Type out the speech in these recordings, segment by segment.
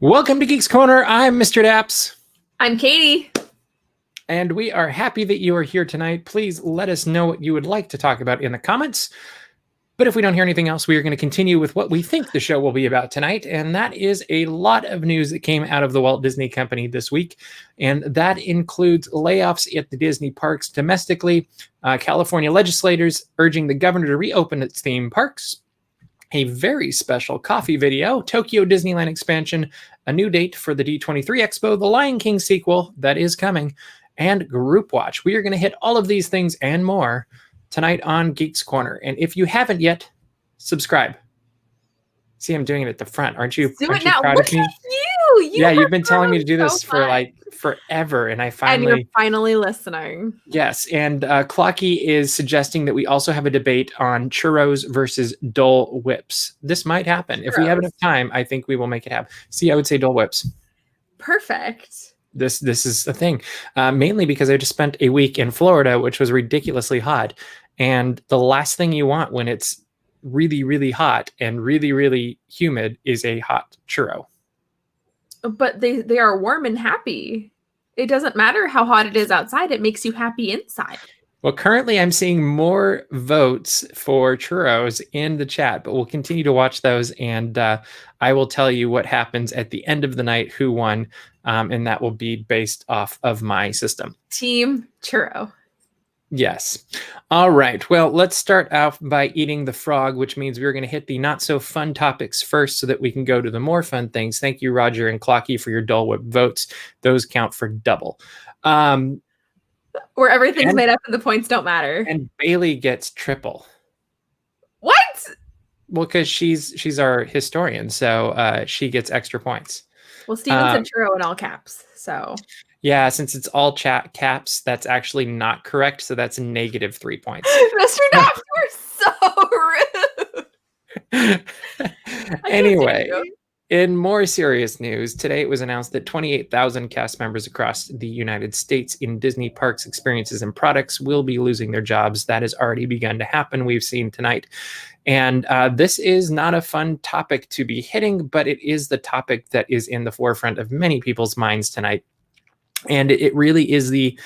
Welcome to Geeks Corner. I'm Mr. Daps. I'm Katie. And we are happy that you are here tonight. Please let us know what you would like to talk about in the comments. But if we don't hear anything else, we are going to continue with what we think the show will be about tonight. And that is a lot of news that came out of the Walt Disney Company this week. And that includes layoffs at the Disney parks domestically, California legislators urging the governor to reopen its theme parks, a very special coffee video, Tokyo Disneyland expansion, a new date for the D23 Expo, the Lion King sequel that is coming, and Group Watch. We are going to hit all of these things and more tonight on Geeks Corner. And if you haven't yet, subscribe. See, I'm doing it at the front. Aren't you proud of me? You've been telling me to do this for like forever, and you're finally listening. Yes, and Clocky is suggesting that we also have a debate on churros versus Dole Whips. This might happen. If we have enough time, I think we will make it happen. See, I would say Dole Whips. Perfect. This is the thing, mainly because I just spent a week in Florida, which was ridiculously hot, and the last thing you want when it's really, really hot and really, really humid is a hot churro. But they are warm and happy. It doesn't matter how hot it is outside. It makes you happy inside. Well, currently I'm seeing more votes for churros in the chat, but we'll continue to watch those. And I will tell you what happens at the end of the night, who won. And that will be based off of my system. Team Churro. Yes. All right. Well, let's start off by eating the frog, which means we're going to hit the not so fun topics first so that we can go to the more fun things. Thank you, Roger and Clocky, for your Dole Whip votes. Those count for double. Where everything's made up and the points don't matter. And Bailey gets triple. What? Well, because she's our historian, so she gets extra points. Well, Steven said churro in all caps, so... Yeah, since it's all chat caps, that's actually not correct. So that's -3 points. Mr. Daps, you're so rude. Anyway, in more serious news, today it was announced that 28,000 cast members across the United States in Disney parks, experiences, and products will be losing their jobs. That has already begun to happen. We've seen tonight. And this is not a fun topic to be hitting, but it is the topic that is in the forefront of many people's minds tonight. And it really is the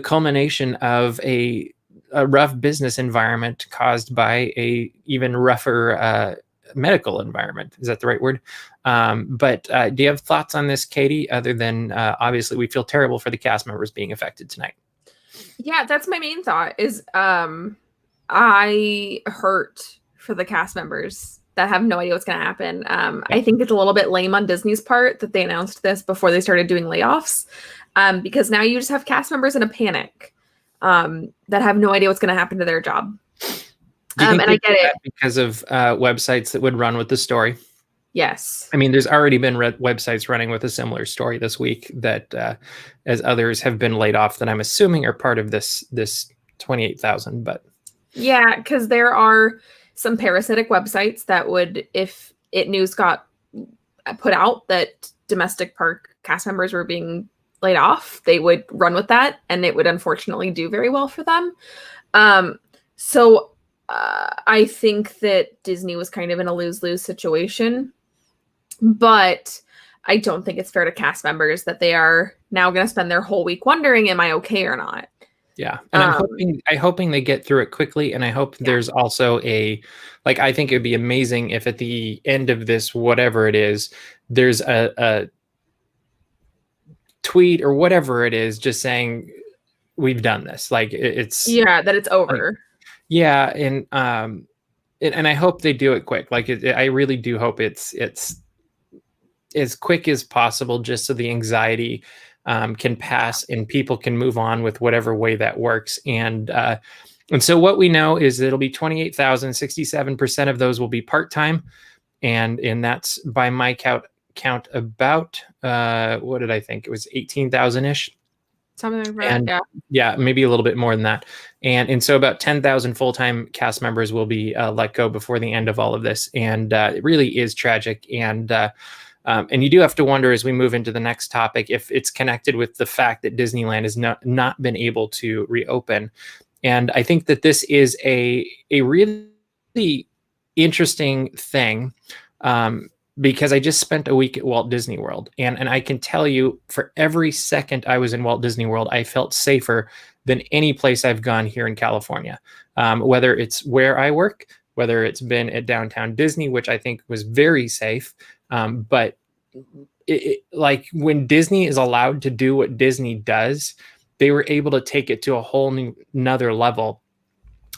culmination of a rough business environment caused by a even rougher medical environment. Is that the right word? But do you have thoughts on this, Katie, other than obviously we feel terrible for the cast members being affected tonight? Yeah, that's my main thought is I hurt for the cast members that have no idea what's going to happen. I think it's a little bit lame on Disney's part that they announced this before they started doing layoffs, because now you just have cast members in a panic that have no idea what's going to happen to their job. And I get it because of websites that would run with the story. Yes. I mean, there's already been websites running with a similar story this week that, as others have been laid off, that I'm assuming are part of this 28,000. But yeah, because there are some parasitic websites that would, if news got put out that domestic park cast members were being laid off, they would run with that, and it would unfortunately do very well for them. So I think that Disney was kind of in a lose-lose situation, but I don't think it's fair to cast members that they are now going to spend their whole week wondering, am I okay or not? Yeah. And I'm hoping they get through it quickly. And I hope there's also I think it would be amazing if at the end of this, whatever it is, there's a tweet or whatever it is, just saying we've done this. Like it's that it's over. And I hope they do it quick. Like I really do hope it's as quick as possible, just so the anxiety can pass and people can move on with whatever way that works. And so what we know is it'll be 28,000, 67% of those will be part-time. And that's by my count about, what did I think? It was 18,000-ish. Something like that, and yeah, maybe a little bit more than that. And so about 10,000 full-time cast members will be let go before the end of all of this. And it really is tragic. And you do have to wonder as we move into the next topic if it's connected with the fact that Disneyland has not been able to reopen. And I think that this is a really interesting thing because I just spent a week at Walt Disney World. And I can tell you, for every second I was in Walt Disney World, I felt safer than any place I've gone here in California. Whether it's where I work, whether it's been at downtown Disney, which I think was very safe. But like when Disney is allowed to do what Disney does, they were able to take it to a whole another level,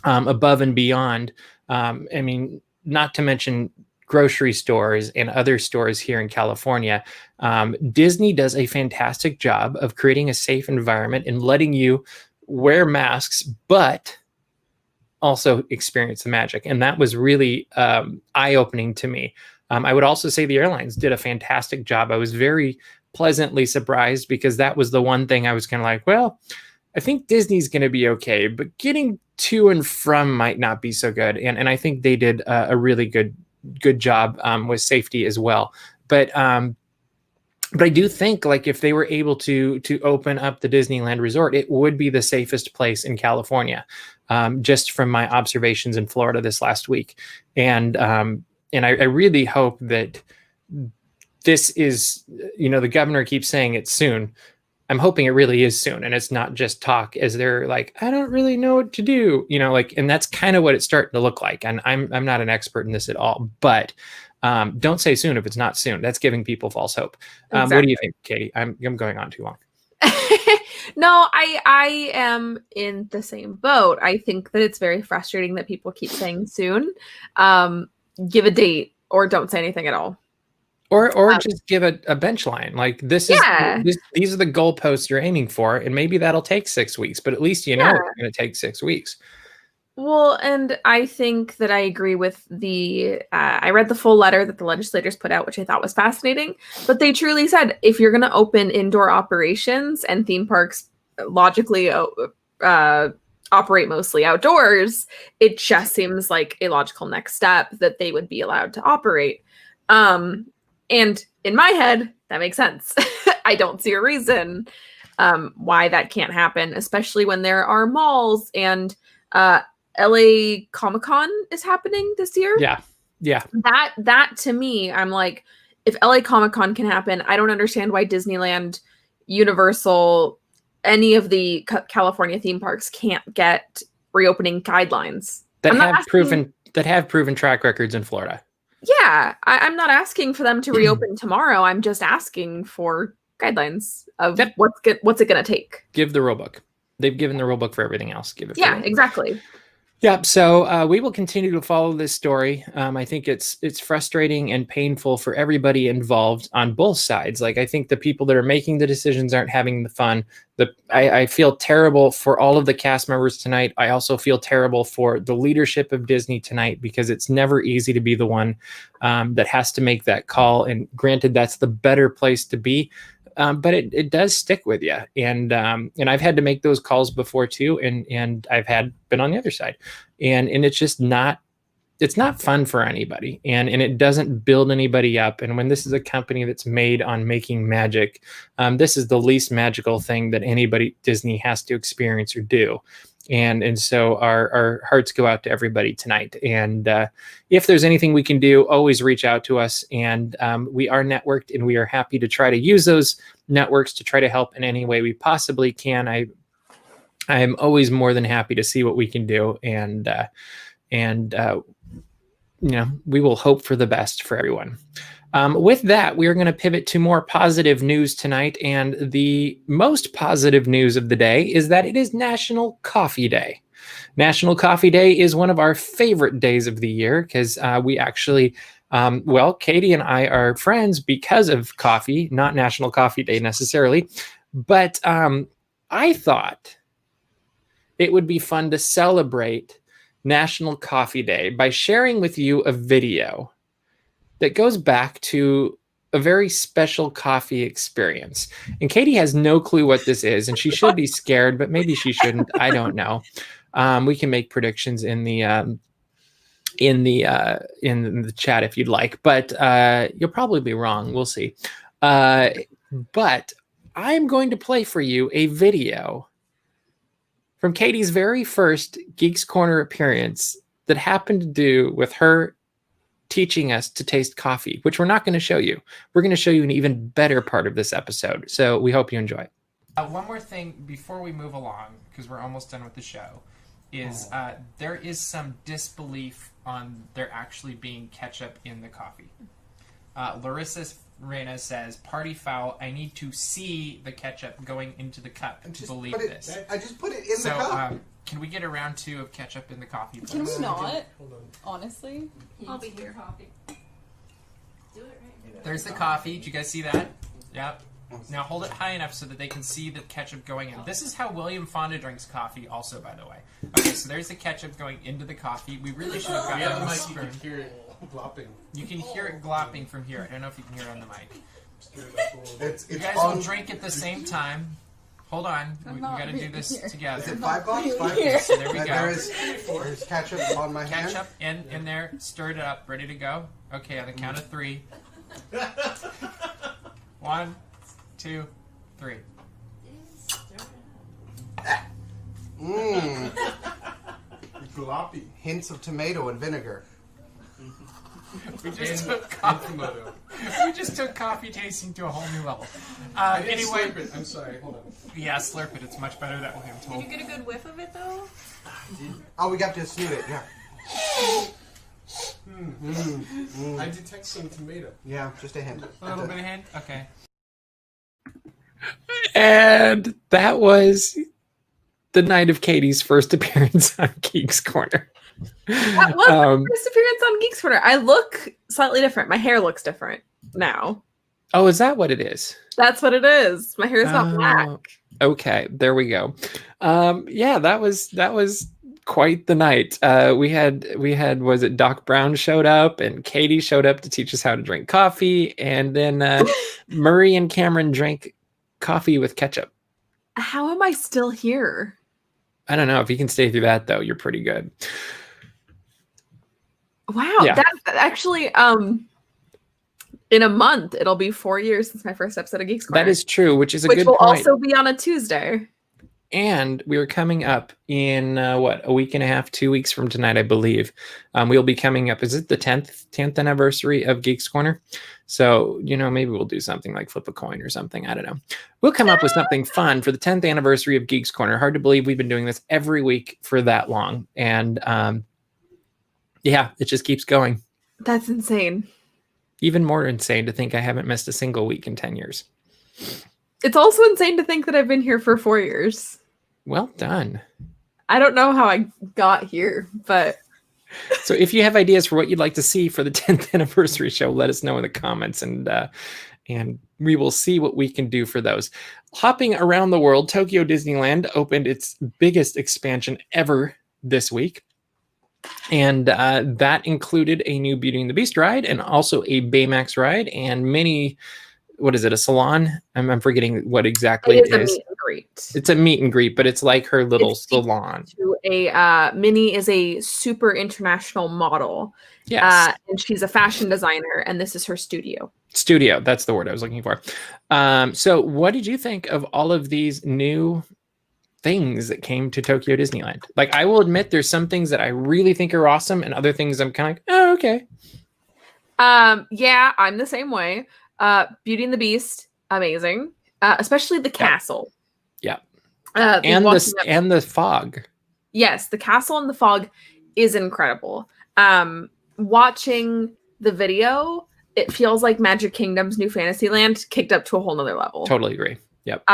above and beyond. I mean, not to mention grocery stores and other stores here in California. Disney does a fantastic job of creating a safe environment and letting you wear masks, but also experience the magic. And that was really eye-opening to me. I would also say the airlines did a fantastic job. I was very pleasantly surprised because that was the one thing I was kind of like, well, I think Disney's going to be okay, but getting to and from might not be so good. And I think they did a really good job with safety as well. But I do think, like, if they were able to open up the Disneyland Resort, it would be the safest place in California, just from my observations in Florida this last week. And I really hope that this is, the governor keeps saying it's soon. I'm hoping it really is soon, and it's not just talk, as they're like, I don't really know what to do, and that's kind of what it's starting to look like. And I'm not an expert in this at all, but don't say soon if it's not soon. That's giving people false hope. Exactly. What do you think, Katie? I'm going on too long. No, I am in the same boat. I think that it's very frustrating that people keep saying soon. Give a date or don't say anything at all. Or just give a bench line. Like, these are the goalposts you're aiming for, and maybe that'll take 6 weeks, but at least it's going to take 6 weeks. Well, and I think that I agree with I read the full letter that the legislators put out, which I thought was fascinating, but they truly said, if you're going to open indoor operations and theme parks logically operate mostly outdoors, it just seems like a logical next step that they would be allowed to operate. And in my head, that makes sense. I don't see a reason why that can't happen, especially when there are malls and LA Comic-Con is happening this year. Yeah. That to me, I'm like, if LA Comic-Con can happen, I don't understand why Disneyland, Universal, any of the California theme parks can't get reopening guidelines that have proven track records in Florida. Yeah, I'm not asking for them to reopen tomorrow. I'm just asking for guidelines of what's it going to take. Give the rule book. They've given the rule book for everything else. Give it. Yeah, exactly. Yeah, so we will continue to follow this story. I think it's frustrating and painful for everybody involved on both sides. Like, I think the people that are making the decisions aren't having the fun. I feel terrible for all of the cast members tonight. I also feel terrible for the leadership of Disney tonight, because it's never easy to be the one that has to make that call. And granted, that's the better place to be. But it does stick with you, and I've had to make those calls before too, and I've been on the other side, and it's just not fun for anybody, and it doesn't build anybody up. And when this is a company that's made on making magic, this is the least magical thing that Disney has to experience or do. And so our hearts go out to everybody tonight. And if there's anything we can do, always reach out to us. And we are networked, and we are happy to try to use those networks to try to help in any way we possibly can. I am always more than happy to see what we can do. And we will hope for the best for everyone. With that, we are going to pivot to more positive news tonight. And the most positive news of the day is that it is National Coffee Day. National Coffee Day is one of our favorite days of the year, because we actually, Katie and I are friends because of coffee, not National Coffee Day necessarily. But I thought it would be fun to celebrate National Coffee Day by sharing with you a video that goes back to a very special coffee experience. And Katie has no clue what this is, and she should be scared, but maybe she shouldn't. I don't know. We can make predictions in the chat if you'd like, but you'll probably be wrong. We'll see. But I'm going to play for you a video from Katie's very first Geeks Corner appearance that happened to do with her teaching us to taste coffee, which we're not going to show you. We're going to show you an even better part of this episode. So we hope you enjoy. One more thing before we move along, because we're almost done with the show, is there is some disbelief on there actually being ketchup in the coffee. Larissa Reyna says, "Party foul, I need to see the ketchup going into the cup to believe this." I just put it in the cup. Can we get a round 2 of ketchup in the coffee, please? Can we not? Honestly? I'll be here. Do it right. There's the coffee. Did you guys see that? Yep. Now hold it high enough so that they can see the ketchup going in. This is how William Fonda drinks coffee also, by the way. Okay, so there's the ketchup going into the coffee. We really should have gotten a spoon. You can hear it glopping. You can hear it glopping from here. I don't know if you can hear it on the mic. You guys will drink at the same time. Hold on. We got to do this together. Is it $5? $5. So there we go. There's ketchup on my hand. Ketchup in there. Stir it up. Ready to go? Okay, on the count of 3. 1, 2, 3. Mmm. Gloppy. Hints of tomato and vinegar. We just took coffee tasting to a whole new level. Anyway, Slurp it. I'm sorry. Hold on. Yeah, slurp it. It's much better that way, I'm told. Did you get a good whiff of it though? Oh, we got to snoot it. Yeah. I detect some tomato. Yeah, just a hint. A little bit of hint? Okay. And that was the night of Katie's first appearance on Geeks Corner. That was my first appearance on Geeks Corner. I look slightly different. My hair looks different now. Oh, is that what it is? That's what it is. My hair is not black. Okay, there we go. Yeah, that was quite the night. We had was it Doc Brown showed up and Katie showed up to teach us how to drink coffee, and then Murray and Cameron drank coffee with ketchup. How am I still here? I don't know. If you can stay through that though, you're pretty good. Wow, Yeah. that's actually in a month it'll be 4 years since my first episode of Geeks Corner. That is true, which is a which good will point. also be on a Tuesday. And we are coming up in a week and a half, 2 weeks from tonight, I believe. We'll be coming up. Is it the 10th anniversary of Geeks Corner? So, maybe we'll do something like flip a coin or something. I don't know. We'll come up with something fun for the 10th anniversary of Geeks Corner. Hard to believe we've been doing this every week for that long. And yeah, it just keeps going. That's insane. Even more insane to think I haven't missed a single week in 10 years. It's also insane to think that I've been here for 4 years. Well done. I don't know how I got here, but... So if you have ideas for what you'd like to see for the 10th anniversary show, let us know in the comments, and we will see what we can do for those. Hopping around the world, Tokyo Disneyland opened its biggest expansion ever this week. And that included a new Beauty and the Beast ride and also a Baymax ride and many... What is it? A salon? I'm forgetting what exactly it is. A meet and greet. It's a meet and greet, but it's like her little salon. Minnie is a super international model. Yes. And she's a fashion designer, and this is her studio. Studio. That's the word I was looking for. So what did you think of all of these new things that came to Tokyo Disneyland? Like, I will admit there's some things that I really think are awesome, and other things I'm kind of like, oh, okay. Yeah, I'm the same way. Beauty and the Beast, amazing. Especially the castle. Yeah. And the fog. Yes, the castle and the fog is incredible. Watching the video, it feels like Magic Kingdom's New Fantasyland kicked up to a whole nother level. Totally agree. Yep.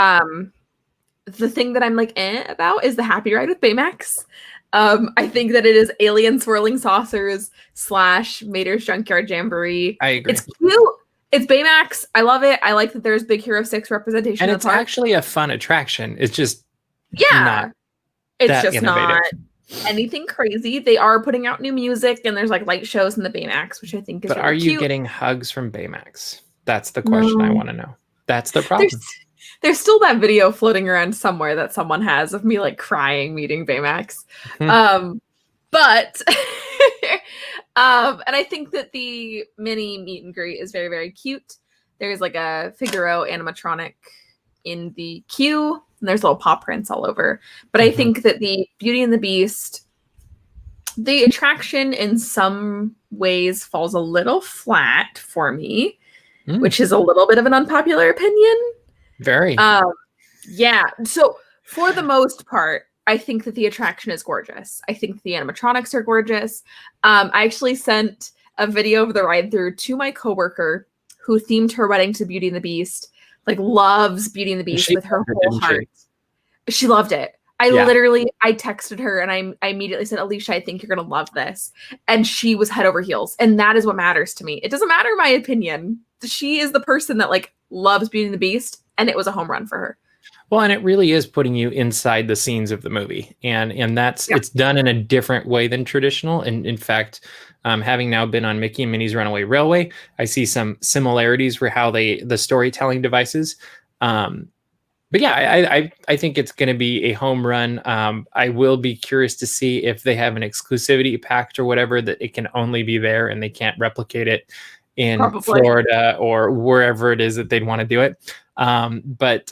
The thing that I'm like about is the Happy Ride with Baymax. I think that it is alien swirling saucers / Mater's Junkyard Jamboree. I agree. It's cute. It's Baymax. I love it. I like that there's Big Hero 6 representation. And in it's the park. actually a fun attraction. It's just not innovative. Not anything crazy. They are putting out new music, and there's like light shows in the Baymax, which I think is. But really are you cute. getting hugs from Baymax? That's the question I want to know. That's the problem. There's still that video floating around somewhere that someone has of me like crying meeting Baymax. But and I think that the mini meet and greet is very, very cute. There's like a Figaro animatronic in the queue, and there's little paw prints all over. But I think that the Beauty and the Beast The attraction in some ways falls a little flat for me, which is a little bit of an unpopular opinion. Very. Yeah. So for the most part, I think that the attraction is gorgeous. I think the animatronics are gorgeous. I actually sent a video of the ride through to my coworker who themed her wedding to Beauty and the Beast, like loves Beauty and the Beast with her whole heart. She loved it. I texted her and I immediately said, Alicia, I think you're going to love this. And she was head over heels. And that is what matters to me. It doesn't matter my opinion. She is the person that like loves Beauty and the Beast. And it was a home run for her. Well, and it really is putting you inside the scenes of the movie. And that's, it's done in a different way than traditional. And in fact, having now been on Mickey and Minnie's Runaway Railway, I see some similarities for how the storytelling devices. But yeah, I think it's going to be a home run. I will be curious to see if they have an exclusivity pact or whatever that it can only be there and they can't replicate it in Florida or wherever it is that they'd want to do it. But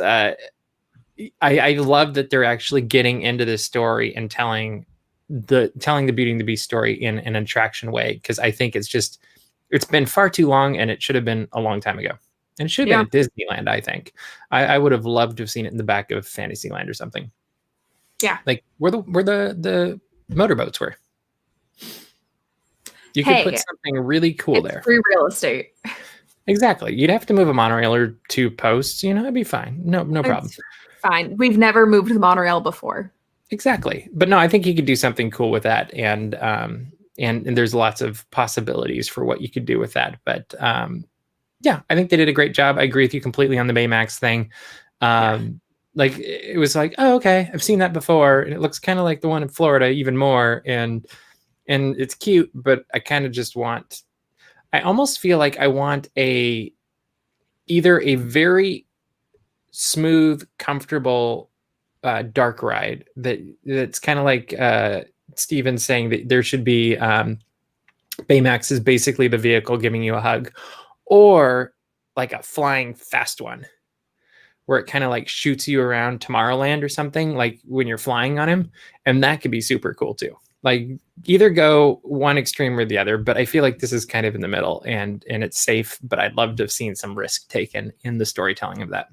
I love that they're actually getting into this story and telling the Beauty and the Beast story in an attraction way, because I think it's been far too long and it should have been a long time ago. And it should have been at Disneyland, I think. I would have loved to have seen it in the back of Fantasyland or something. Yeah. Like where the motorboats were. You could put something really cool there. Free real estate. Exactly. You'd have to move a monorail or two posts, it'd be fine. No problem. Fine. We've never moved the monorail before. Exactly. But no, I think you could do something cool with that. And there's lots of possibilities for what you could do with that. But yeah, I think they did a great job. I agree with you completely on the Baymax thing. Like it was like, oh, okay, I've seen that before. And it looks kind of like the one in Florida even more. And it's cute, but I kind of just I almost feel like I want either a very smooth, comfortable, dark ride that's kind of like Steven saying that there should be Baymax is basically the vehicle giving you a hug, or like a flying fast one where it kind of like shoots you around Tomorrowland or something, like when you're flying on him. And that could be super cool too. Like either go one extreme or the other, but I feel like this is kind of in the middle and it's safe, but I'd love to have seen some risk taken in the storytelling of that.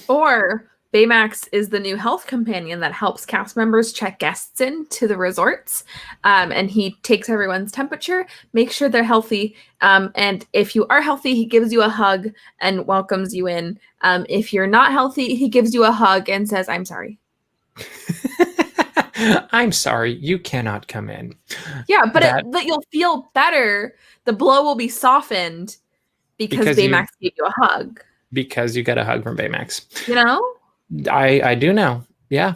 Or Baymax is the new health companion that helps cast members check guests in to the resorts. And he takes everyone's temperature, makes sure they're healthy. And if you are healthy, he gives you a hug and welcomes you in. If you're not healthy, he gives you a hug and says, I'm sorry. I'm sorry, you cannot come in. Yeah, but you'll feel better. The blow will be softened because Baymax gave you a hug. Because you got a hug from Baymax. You know? I do know. Yeah.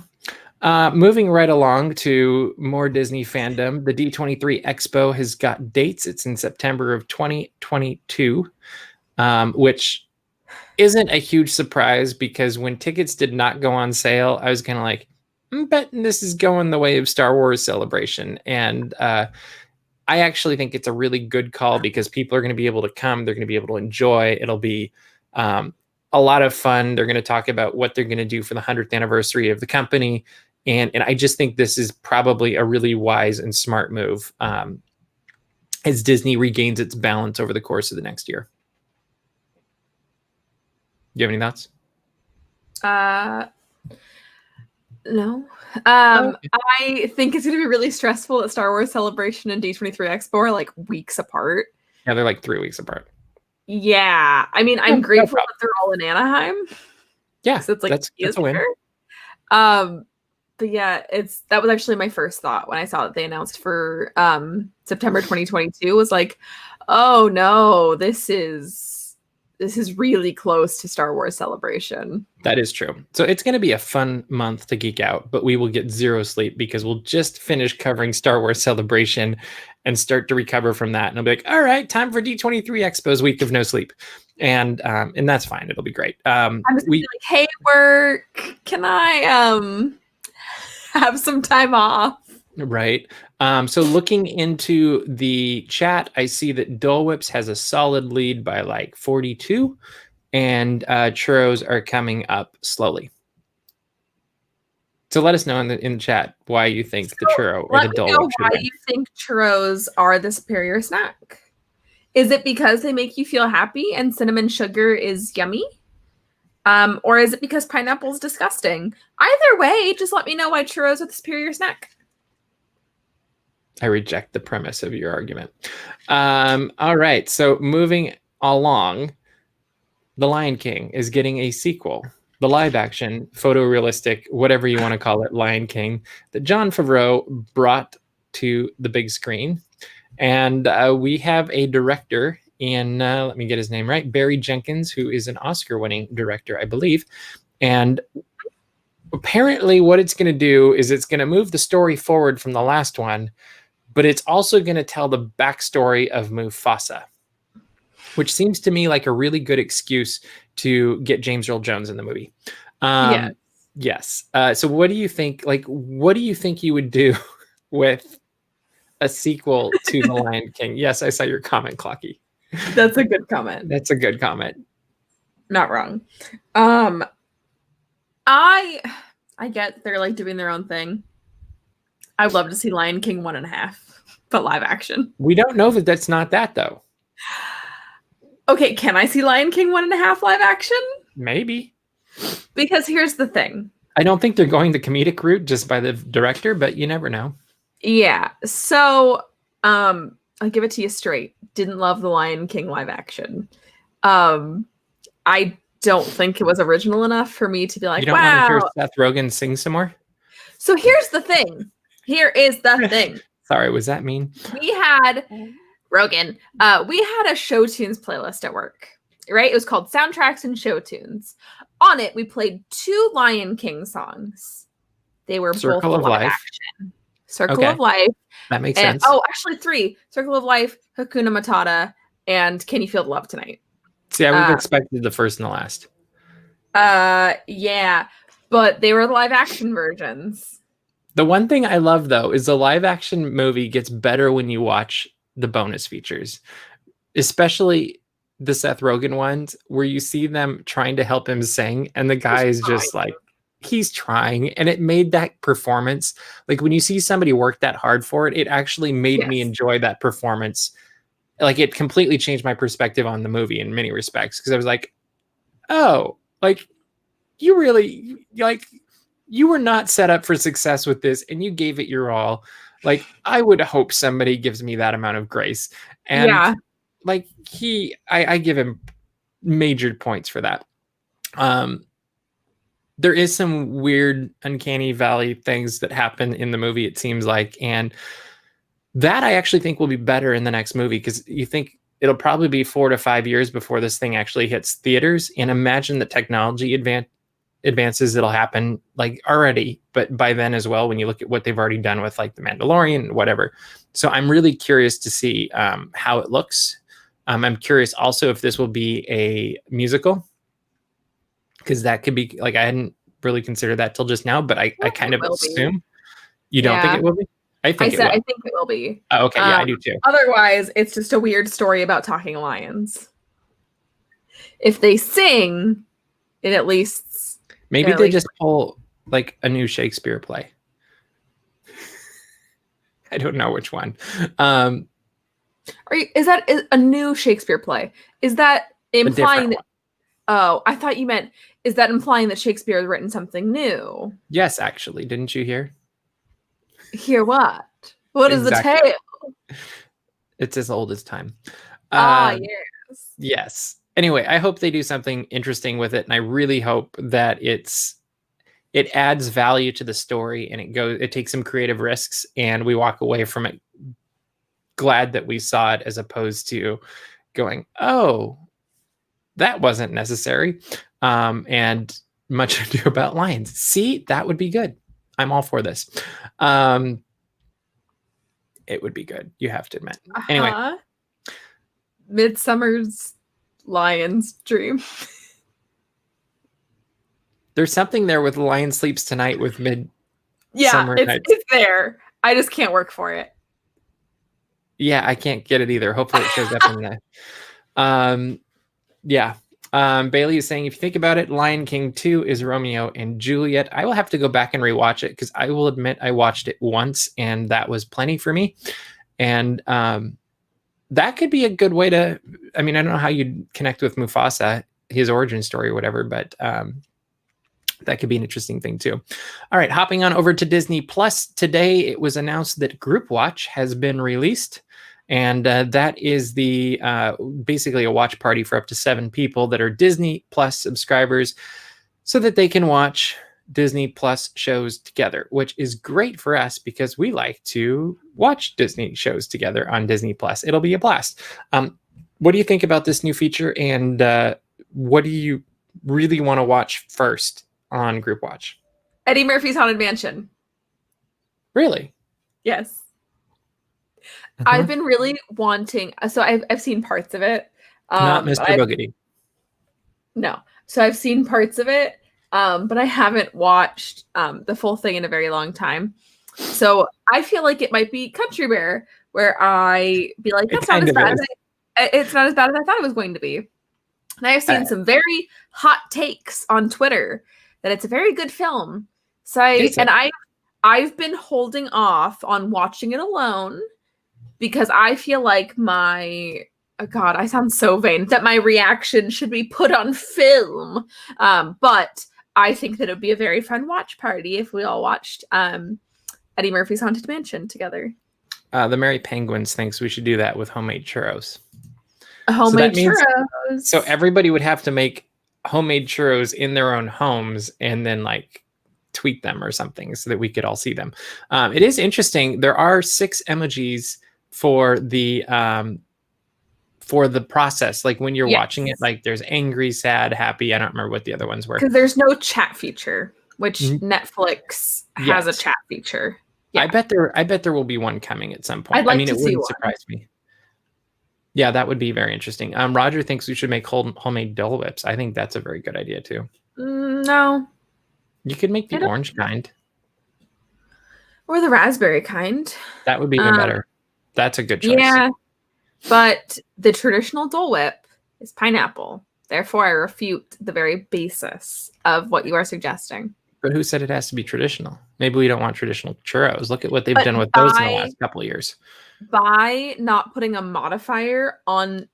Moving right along to more Disney fandom, the D23 Expo has got dates. It's in September of 2022, which isn't a huge surprise because when tickets did not go on sale, I was kind of like, I'm betting this is going the way of Star Wars Celebration. And I actually think it's a really good call because people are going to be able to come. They're going to be able to enjoy. It'll be a lot of fun. They're going to talk about what they're going to do for the 100th anniversary of the company. And I just think this is probably a really wise and smart move as Disney regains its balance over the course of the next year. Do you have any thoughts? No. I think it's going to be really stressful that Star Wars Celebration and D23 Expo are like weeks apart. Yeah, they're like 3 weeks apart. Yeah. I mean, I'm grateful that they're all in Anaheim. Yeah. So it's like that's a win. But yeah, that was actually my first thought when I saw that they announced for September 2022 was like, oh no, this is really close to Star Wars Celebration. That is true. So it's going to be a fun month to geek out, but we will get zero sleep because we'll just finish covering Star Wars Celebration and start to recover from that. And I'll be like, all right, time for D23 Expo's week of no sleep. And that's fine. It'll be great. I'm just like, hey, work, can I have some time off? Right. So looking into the chat, I see that Dole Whips has a solid lead by like 42 and Churros are coming up slowly. So let us know in the chat why you think the churro or the Let me Dole know Whip should why win. you think churros are the superior snack. Is it because they make you feel happy and cinnamon sugar is yummy? Or is it because pineapple is disgusting? Either way, just let me know why churros are the superior snack. I reject the premise of your argument. All right, so moving along, The Lion King is getting a sequel. The live-action, photorealistic, whatever you want to call it, Lion King that Jon Favreau brought to the big screen. And we have a director in, let me get his name right, Barry Jenkins, who is an Oscar-winning director, I believe. And apparently what it's going to do is it's going to move the story forward from the last one, but it's also going to tell the backstory of Mufasa, which seems to me like a really good excuse to get James Earl Jones in the movie. Yes. So what do you think? Like, what do you think you would do with a sequel to The Lion King? Yes, I saw your comment, Clocky. That's a good comment. That's a good comment. Not wrong. I get they're like doing their own thing. I'd love to see Lion King 1.5, but live action. We don't know that that's not that though. Okay, can I see Lion King 1.5 live action? Maybe. Because here's the thing. I don't think they're going the comedic route just by the director, but you never know. Yeah. So, I'll give it to you straight. Didn't love the Lion King live action. I don't think it was original enough for me to be like, You don't wow. want to hear Seth Rogen sing some more? So here's the thing. Here is the thing. Sorry, was that mean? We had Rogan. We had a show tunes playlist at work, right? It was called Soundtracks and Show Tunes. On it, we played 2 Lion King songs. They were Circle both of live Life. action. Circle Okay. of Life. That makes And, sense. oh, actually 3. Circle of Life, Hakuna Matata, and Can You Feel the Love Tonight? See, I would have expected the first and the last. Yeah. But they were the live action versions. The one thing I love, though, is the live action movie gets better when you watch the bonus features, especially the Seth Rogen ones where you see them trying to help him sing and the guy is just like, he's trying. And it made that performance, like when you see somebody work that hard for it, it actually made me enjoy that performance. Like it completely changed my perspective on the movie in many respects. Cause I was like, oh, like you really like, you were not set up for success with this and you gave it your all. Like I would hope somebody gives me that amount of grace. And like I give him major points for that. There is some weird uncanny valley things that happen in the movie, it seems like. And that I actually think will be better in the next movie because you think it'll probably be 4 to 5 years before this thing actually hits theaters. And imagine the technology advances that'll happen like already, but by then as well, when you look at what they've already done with like The Mandalorian and whatever. So I'm really curious to see how it looks. I'm curious also if this will be a musical because that could be like, I hadn't really considered that till just now, but I kind of assume you don't think it will be. I think it will be. Oh, okay, yeah, I do too. Otherwise, it's just a weird story about talking lions. If they sing, it at least maybe they just pull like a new Shakespeare play. I don't know which one. Is that a new Shakespeare play? Is that implying that? Oh, I thought you meant. Is that implying that Shakespeare has written something new? Yes, actually. Didn't you hear? Hear what? What is the tale? It's as old as time. Yes. Yes. Anyway, I hope they do something interesting with it, and I really hope that it adds value to the story, and it takes some creative risks, and we walk away from it glad that we saw it, as opposed to going, "Oh, that wasn't necessary," and Much Ado About Lions. See, that would be good. I'm all for this. It would be good. You have to admit. Anyway, Midsummer's Lion's Dream. There's something there with Lion Sleeps Tonight with Midsummer Nights. It's there. I just can't work for it. Yeah, I can't get it either. Hopefully it shows up in there. Yeah. Bailey is saying, if you think about it, Lion King 2 is Romeo and Juliet. I will have to go back and rewatch it because I will admit I watched it once and that was plenty for me. And that could be a good way to, I mean, I don't know how you'd connect with Mufasa, his origin story or whatever, but that could be an interesting thing too. All right, hopping on over to Disney Plus. Today, it was announced that Group Watch has been released. And that is the basically a watch party for up to 7 people that are Disney Plus subscribers so that they can watch Disney Plus shows together, which is great for us because we like to watch Disney shows together on Disney Plus. It'll be a blast. What do you think about this new feature? And what do you really want to watch first on Group Watch? Eddie Murphy's Haunted Mansion. Really? Yes. I've been really wanting, so I've seen parts of it. Not Mr. Boogedy. No. So I've seen parts of it, but I haven't watched the full thing in a very long time. So I feel like it might be Country Bear, where I be like, that's not as bad as it's not as bad as I thought it was going to be. And I have seen some very hot takes on Twitter that it's a very good film. So I've been holding off on watching it alone because I feel like oh God, I sound so vain, that my reaction should be put on film. But I think that it would be a very fun watch party if we all watched Eddie Murphy's Haunted Mansion together. The Merry Penguins thinks we should do that with homemade churros. Homemade churros. So everybody would have to make homemade churros in their own homes and then like tweet them or something so that we could all see them. It is interesting. There are 6 emojis for the process, like when you're watching it, like there's angry, sad, happy. I don't remember what the other ones were because there's no chat feature, which Netflix has a chat feature. I bet there will be one coming at some point. I'd like it to see wouldn't one. surprise me. Yeah, that would be very interesting. Roger thinks we should make homemade Dole Whips. I think that's a very good idea too. No, you could make the orange kind or the raspberry kind. That would be even better. That's a good choice. Yeah, but the traditional Dole Whip is pineapple. Therefore, I refute the very basis of what you are suggesting. But who said it has to be traditional? Maybe we don't want traditional churros. Look at what they've done with those in the last couple of years. By not putting a modifier on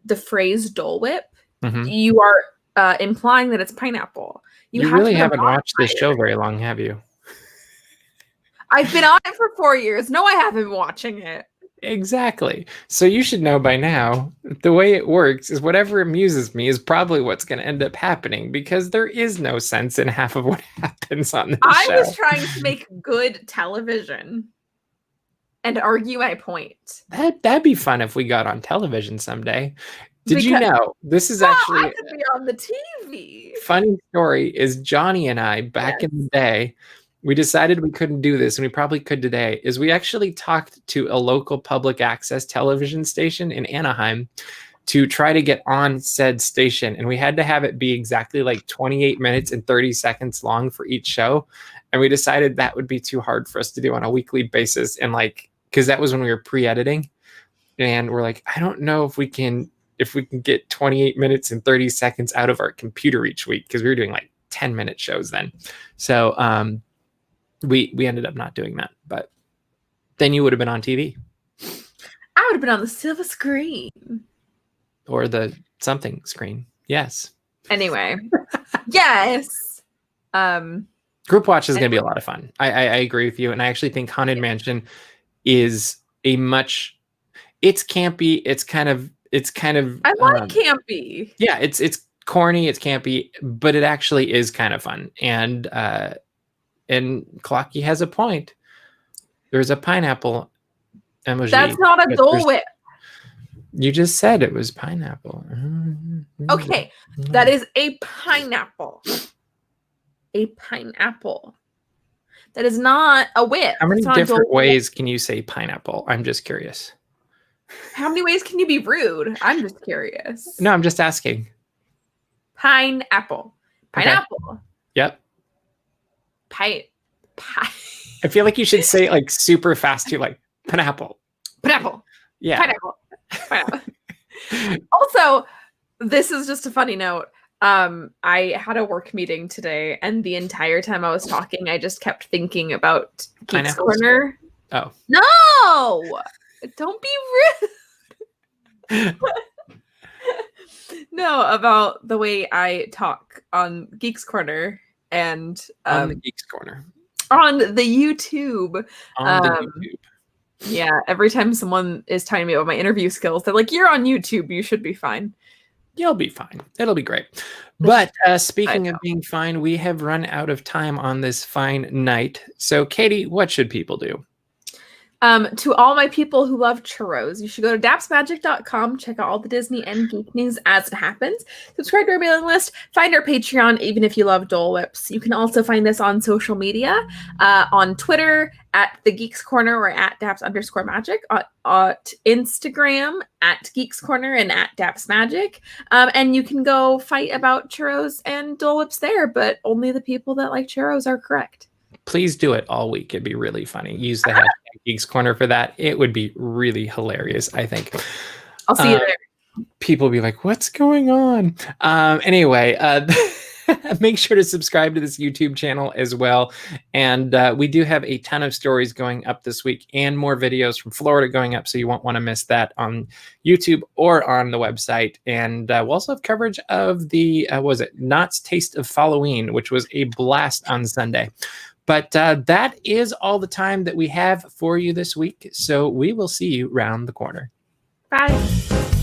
the phrase Dole Whip, you are implying that it's pineapple. You really haven't watched this show very long, have you? I've been on it for 4 years. No, I haven't been watching it. Exactly. So you should know by now, the way it works is whatever amuses me is probably what's going to end up happening because there is no sense in half of what happens on this show. I was trying to make good television and argue my point. That'd be fun if we got on television someday. You know, this is actually I could be on the TV. Funny story is Johnny and I back in the day, we decided we couldn't do this, and we probably could today, is we actually talked to a local public access television station in Anaheim to try to get on said station. And we had to have it be exactly like 28 minutes and 30 seconds long for each show. And we decided that would be too hard for us to do on a weekly basis. And like, because that was when we were pre-editing. And we're like, I don't know if we can get 28 minutes and 30 seconds out of our computer each week, because we were doing like 10-minute shows then. So, we ended up not doing that, but then you would have been on TV. I would have been on the silver screen. Or the something screen. Yes. Anyway. Yes. Group Watch is going to be a lot of fun. I agree with you. And I actually think Haunted Mansion is it's campy. It's kind of I like campy. Yeah, it's corny, it's campy, but it actually is kind of fun. And Clocky has a point. There's a pineapple emoji. That's not a Dole Whip. You just said it was pineapple. Okay, that is a pineapple. A pineapple. That is not a whip. How many different ways can you say pineapple? I'm just curious. How many ways can you be rude? I'm just curious. No, I'm just asking. Pineapple. Pineapple. Okay. Yep. Pie. I feel like you should say it like super fast too, like pineapple. Pineapple. Yeah. Pineapple. Pineapple. Also, This is just a funny note. I had a work meeting today, and the entire time I was talking, I just kept thinking about Geeks Pineapples? Corner. Oh. No! Don't be rude. No, about the way I talk on Geeks Corner and On the Geeks Corner. on the YouTube. On the YouTube. Yeah, every time someone is telling me about my interview skills, they're like, "You're on YouTube. You should be fine." You'll be fine. It'll be great. But speaking of being fine, we have run out of time on this fine night. So, Katie, what should people do? To all my people who love churros, you should go to dapsmagic.com, check out all the Disney and geek news as it happens, subscribe to our mailing list, find our Patreon, even if you love Dole Whips. You can also find us on social media, on Twitter, at the Geeks Corner or at daps_magic, at Instagram, at Geeks Corner and at dapsmagic. And you can go fight about churros and Dole Whips there, but only the people that like churros are correct. Please do it all week. It'd be really funny. Use the hashtag Geeks Corner for that. It would be really hilarious, I think. I'll see you there. People will be like, what's going on? Anyway, make sure to subscribe to this YouTube channel as well. And we do have a ton of stories going up this week and more videos from Florida going up. So you won't want to miss that on YouTube or on the website. And we'll also have coverage of the, Knott's Taste of Halloween, which was a blast on Sunday. But that is all the time that we have for you this week. So we will see you round the corner. Bye.